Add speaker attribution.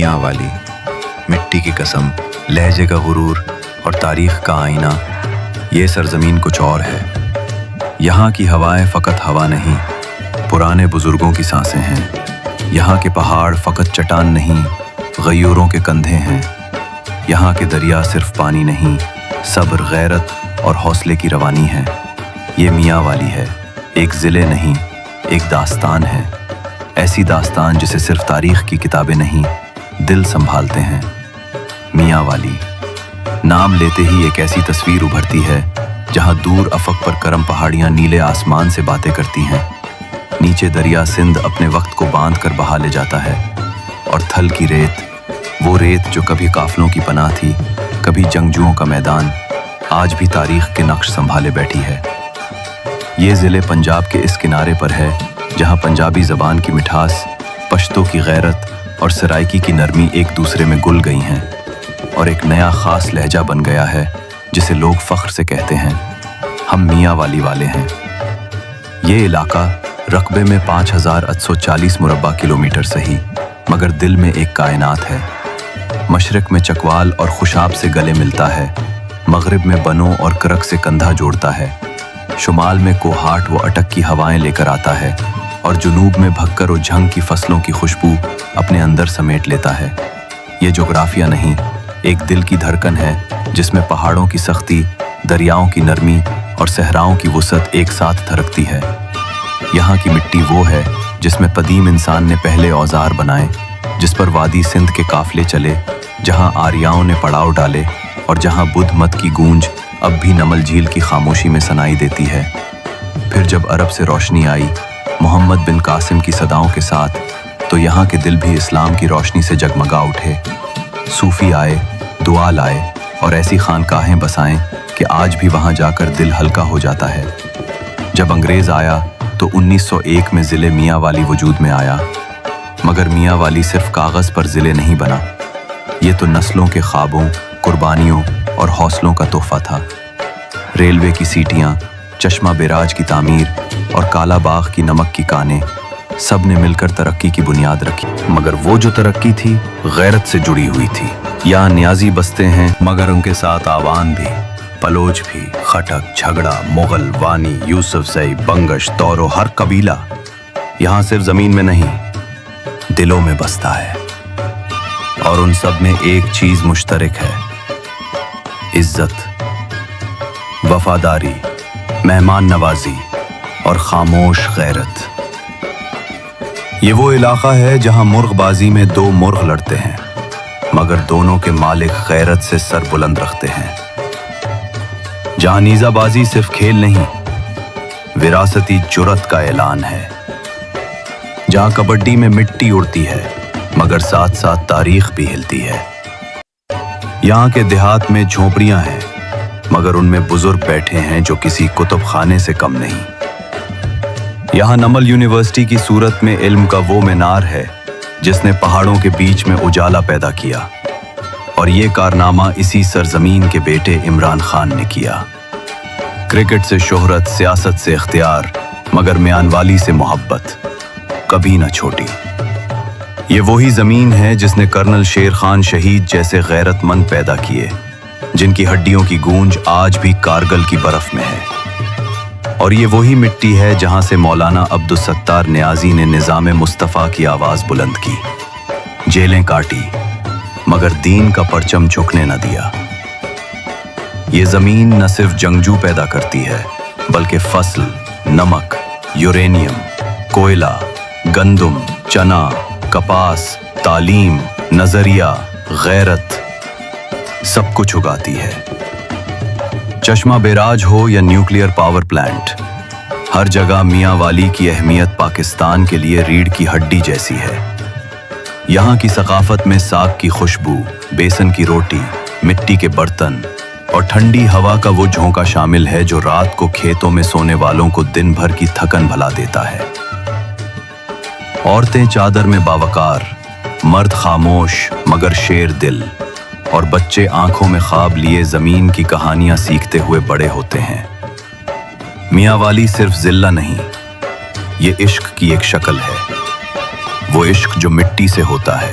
Speaker 1: میاں والی، مٹی کی قسم، لہجے کا غرور اور تاریخ کا آئینہ، یہ سرزمین کچھ اور ہے۔ یہاں کی ہوائیں فقط ہوا نہیں، پرانے بزرگوں کی سانسیں ہیں۔ یہاں کے پہاڑ فقط چٹان نہیں، غیوروں کے کندھے ہیں۔ یہاں کے دریا صرف پانی نہیں، صبر، غیرت اور حوصلے کی روانی ہے۔ یہ میاں والی ہے، ایک ضلع نہیں، ایک داستان ہے۔ ایسی داستان جسے صرف تاریخ کی کتابیں نہیں، دل سنبھالتے ہیں۔ میاں والی نام لیتے ہی ایک ایسی تصویر ابھرتی ہے جہاں دور افق پر کرم پہاڑیاں نیلے آسمان سے باتیں کرتی ہیں، نیچے دریا سندھ اپنے وقت کو باندھ کر بہا لے جاتا ہے، اور تھل کی ریت، وہ ریت جو کبھی قافلوں کی پناہ تھی، کبھی جنگجوؤں کا میدان، آج بھی تاریخ کے نقش سنبھالے بیٹھی ہے۔ یہ ضلع پنجاب کے اس کنارے پر ہے جہاں پنجابی زبان کی مٹھاس، پشتو کی غیرت اور سرائکی کی نرمی ایک دوسرے میں گل گئی ہیں، اور ایک نیا خاص لہجہ بن گیا ہے جسے لوگ فخر سے کہتے ہیں، ہم میاں والی والے ہیں۔ یہ علاقہ رقبے میں 5840 مربع کلومیٹر صحیح، مگر دل میں ایک کائنات ہے۔ مشرق میں چکوال اور خوشاب سے گلے ملتا ہے، مغرب میں بنوں اور کرک سے کندھا جوڑتا ہے، شمال میں کوہاٹ و اٹک کی ہوائیں لے کر آتا ہے، اور جنوب میں بھکر و جھنگ کی فصلوں کی خوشبو اپنے اندر سمیٹ لیتا ہے۔ یہ جغرافیہ نہیں، ایک دل کی دھڑکن ہے جس میں پہاڑوں کی سختی، دریاؤں کی نرمی اور صحراؤں کی وسعت ایک ساتھ دھڑکتی ہے۔ یہاں کی مٹی وہ ہے جس میں قدیم انسان نے پہلے اوزار بنائے، جس پر وادی سندھ کے قافلے چلے، جہاں آریاؤں نے پڑاؤ ڈالے، اور جہاں بدھ مت کی گونج اب بھی نمل جھیل کی خاموشی میں سنائی دیتی ہے۔ پھر جب عرب سے روشنی آئی، محمد بن قاسم کی صداؤں کے ساتھ، تو یہاں کے دل بھی اسلام کی روشنی سے جگمگا اٹھے۔ صوفی آئے، دعا لائے، اور ایسی خانقاہیں بسائیں کہ آج بھی وہاں جا کر دل ہلکا ہو جاتا ہے۔ جب انگریز آیا تو 1901 میں ضلع میاں والی وجود میں آیا، مگر میاں والی صرف کاغذ پر ضلع نہیں بنا، یہ تو نسلوں کے خوابوں، قربانیوں اور حوصلوں کا تحفہ تھا۔ ریلوے کی سیٹیاں، چشمہ بیراج کی تعمیر اور کالا باغ کی نمک کی کانیں، سب نے مل کر ترقی کی بنیاد رکھی، مگر وہ جو ترقی تھی غیرت سے جڑی ہوئی تھی۔ یہاں نیازی بستے ہیں، مگر ان کے ساتھ آوان بھی، پلوچ بھی، خٹک، جھگڑا، مغل، وانی، یوسف زئی، بنگش، تورو، ہر قبیلہ یہاں صرف زمین میں نہیں، دلوں میں بستا ہے، اور ان سب میں ایک چیز مشترک ہے: عزت، وفاداری، مہمان نوازی اور خاموش غیرت۔ یہ وہ علاقہ ہے جہاں مرغ بازی میں دو مرغ لڑتے ہیں، مگر دونوں کے مالک غیرت سے سر بلند رکھتے ہیں۔ جہاں نیزہ بازی صرف کھیل نہیں، وراثتی جرات کا اعلان ہے۔ جہاں کبڈی میں مٹی اڑتی ہے، مگر ساتھ ساتھ تاریخ بھی ہلتی ہے۔ یہاں کے دیہات میں جھونپڑیاں ہیں، مگر ان میں بزرگ بیٹھے ہیں جو کسی کتب خانے سے کم نہیں۔ یہاں نمل یونیورسٹی کی صورت میں علم کا وہ مینار ہے جس نے پہاڑوں کے بیچ میں اجالا پیدا کیا، اور یہ کارنامہ اسی سرزمین کے بیٹے عمران خان نے کیا۔ کرکٹ سے شہرت، سیاست سے اختیار، مگر میاں والی سے محبت کبھی نہ چھوٹی۔ یہ وہی زمین ہے جس نے کرنل شیر خان شہید جیسے غیرت مند پیدا کیے، جن کی ہڈیوں کی گونج آج بھی کارگل کی برف میں ہے۔ اور یہ وہی مٹی ہے جہاں سے مولانا عبدالستار نیازی نے نظام مصطفیٰ کی آواز بلند کی، جیلیں کاٹی، مگر دین کا پرچم جھکنے نہ دیا۔ یہ زمین نہ صرف جنگجو پیدا کرتی ہے، بلکہ فصل، نمک، یورینیم، کوئلہ، گندم، چنا، کپاس، تعلیم، نظریہ، غیرت، سب کچھ اگاتی ہے۔ چشمہ بیراج ہو یا نیوکلیئر پاور پلانٹ، ہر جگہ میاں والی کی اہمیت پاکستان کے لیے ریڑھ کی ہڈی جیسی ہے۔ یہاں کی ثقافت میں ساگ کی خوشبو، بیسن کی روٹی، مٹی کے برتن اور ٹھنڈی ہوا کا وہ جھونکا شامل ہے جو رات کو کھیتوں میں سونے والوں کو دن بھر کی تھکن بھلا دیتا ہے۔ عورتیں چادر میں باوقار، مرد خاموش مگر شیر دل، اور بچے آنکھوں میں خواب لیے زمین کی کہانیاں سیکھتے ہوئے بڑے ہوتے ہیں۔ میاں والی صرف ضلع نہیں، یہ عشق کی ایک شکل ہے، وہ عشق جو مٹی سے ہوتا ہے،